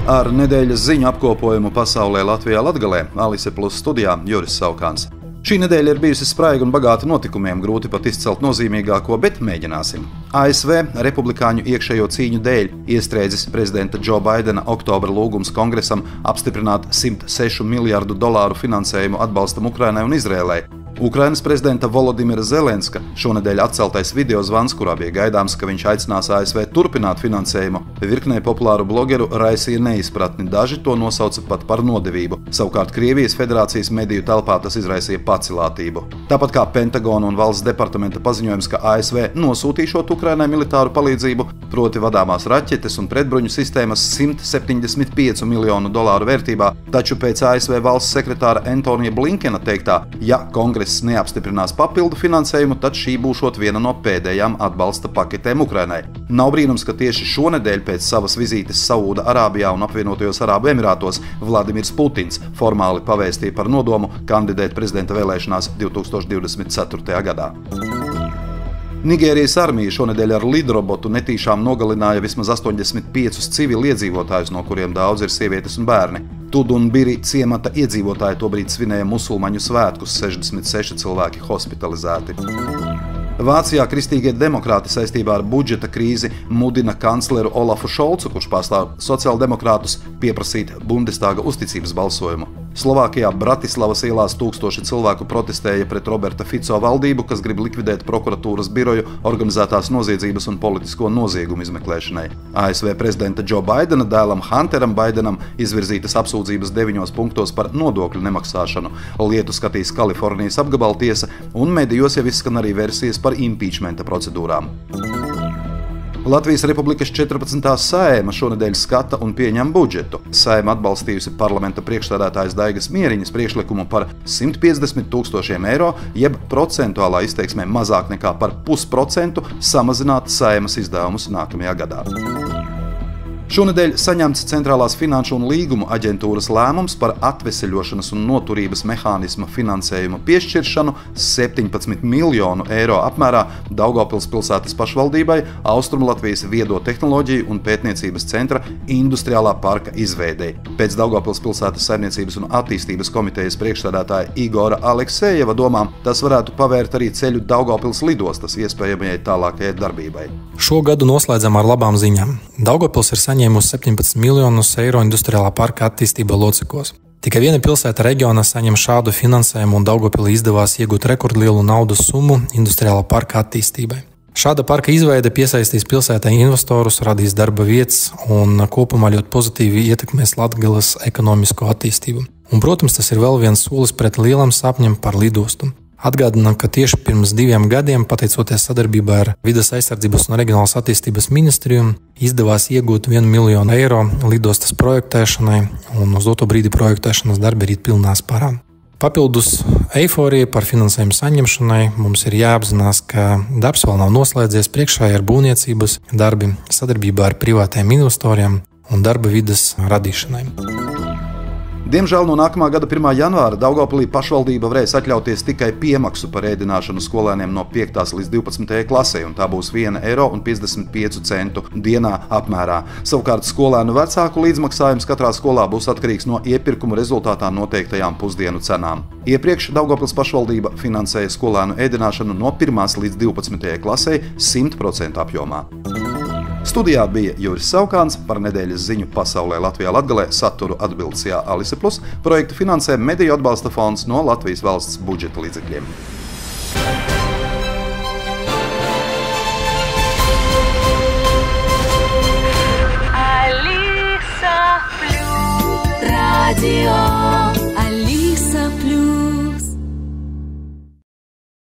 Ar nedēļas ziņu apkopojumu pasaulē Latvijā Latgalē Alise Plus studijā Juris Saukāns. Šī nedēļa ir bijusi spraiga un bagāta notikumiem, grūti pat izcelt nozīmīgāko, bet mēģināsim. ASV republikāņu iekšējo cīņu dēļ iestrēdzis prezidenta Džo Baidena oktobra lūgums kongresam apstiprināt $106 miljardu finansējumu atbalstam Ukrainai un Izrēlai. Ukrainas prezidenta Volodimira Zelenska šonedēļ atceltais videozvans, kurā bija gaidāms, ka viņš aicinās ASV turpināt finansējumu, virknē populāru blogeru raisīja neizpratni, daži to nosauca pat par nodevību. Savukārt Krievijas federācijas mediju telpā tas izraisīja pacilātību. Tāpat kā Pentagona un valsts departamenta paziņojums, ka ASV nosūtīšot Ukrainai militāru palīdzību, proti vadāmās raķetes un pretbruņu sistēmas $175 miljonu vērtībā, taču pēc ASV valsts sekretāra Antonija Blinkena teiktā, ja kongress neapstiprinās papildu finansējumu, tad šī būšot viena no pēdējām atbalsta paketēm Ukrainai. Nav brīnums, ka tieši šonedēļ pēc savas vizītes Saūda Arābijā un apvienotajos Arābu Emirātos Vladimirs Putins formāli pavēstīja par nodomu kandidēt prezidenta vēlēšanās 2024. gadā. Nigērijas armija šonedēļ ar lidrobotu netīšām nogalināja vismaz 85 civiliedzīvotājus, no kuriem daudz ir sievietes un bērni. Tudunbiri ciemata iedzīvotāji tobrīd svinēja musulmaņu svētkus, 66 cilvēki hospitalizēti. Vācijā kristīgie demokrāti saistībā ar budžeta krīzi mudina kancleru Olafu Šolcu, kurš pārstāv sociāldemokrātus, pieprasīt Bundestāga uzticības balsojumu. Slovākijā Bratislavas ielās tūkstoši cilvēku protestēja pret Roberta Fico valdību, kas grib likvidēt prokuratūras biroju organizētās noziedzības un politisko noziegumu izmeklēšanai. ASV prezidenta Džo Baidena dēlam Hunteram Baidenam izvirzītas apsūdzības 9 punktos par nodokļu nemaksāšanu. Lietu skatīs Kalifornijas apgabaltiesa, un medijos jau izskan arī versijas par impeachmenta procedūrām. Latvijas Republikas 14. Saeima šonedēļ skata un pieņem budžetu. Saeima atbalstījusi parlamenta priekšsēdētājas Daigas Mieriņas priekšlikumu par €150,000, jeb procentuālā izteiksmē mazāk nekā par 0,5% samazināt Saeimas izdevumus nākamajā gadā. Šonedēļ saņemts Centrālās finanšu un līgumu aģentūras lēmums par atveseļošanas un noturības mehānisma finansējumu piešķiršanu €17 miljonu apmērā Daugavpils pilsētas pašvaldībai Austrumlatvijas viedo tehnoloģiju un pētniecības centra industriālā parka izveidei. Pēc Daugavpils pilsētas saimniecības un attīstības komitejas priekšsēdētāja Igora Aleksejeva domām, tas varētu pavērt arī ceļu Daugavpils lidostas iespējamajai tālākajai darbībai. Šo gadu noslēdzam ar labām ziņām. Daugavpils ir saņēmusi €17 miljonus industriālā parka attīstībā Locekos. Tikai viena pilsēta reģionā saņem šādu finansējumu, un Daugavpilī izdevās iegūt rekordlielu naudas summu industriālā parka attīstībai. Šāda parka izveide piesaistīs pilsētai investorus, radīs darba vietas un kopumā ļoti pozitīvi ietekmēs Latgales ekonomisko attīstību. Un, protams, tas ir vēl viens solis pret lielam sapņam par lidostu. Atgādinām, ka tieši pirms 2 gadiem, pateicoties sadarbībai ar Vides aizsardzības un reģionālās attīstības ministriju, izdevās iegūt €1 miljonu lidostas projektēšanai, un uz doto brīdi projektēšanas darbi ir pilnā spārā. Papildus eiforija par finansējumu saņemšanai mums ir jāapzinās, ka darbs vēl nav noslēdzies, priekšā ir būvniecības darbi, sadarbībā ar privātajiem investoriem un darba vides radīšanai. Diemžēl no nākamā gada 1. janvāra Daugavpilī pašvaldība varēs atļauties tikai piemaksu par ēdināšanu skolēniem no 5. līdz 12. klasē, un tā būs €1,55 dienā apmērā. Savukārt skolēnu vecāku līdzmaksājums katrā skolā būs atkarīgs no iepirkuma rezultātā noteiktajām pusdienu cenām. Iepriekš Daugavpils pašvaldība finansēja skolēnu ēdināšanu no 1. līdz 12. klasē 100% apjomā. Studijā bija Juris Saukāns, par nedēļas ziņu pasaulē Latvijā Latgalē saturu atbildes Alise Plus, projektu finansē Mediju atbalsta fonds no Latvijas valsts budžeta līdzekļiem. Alise Plus Radio.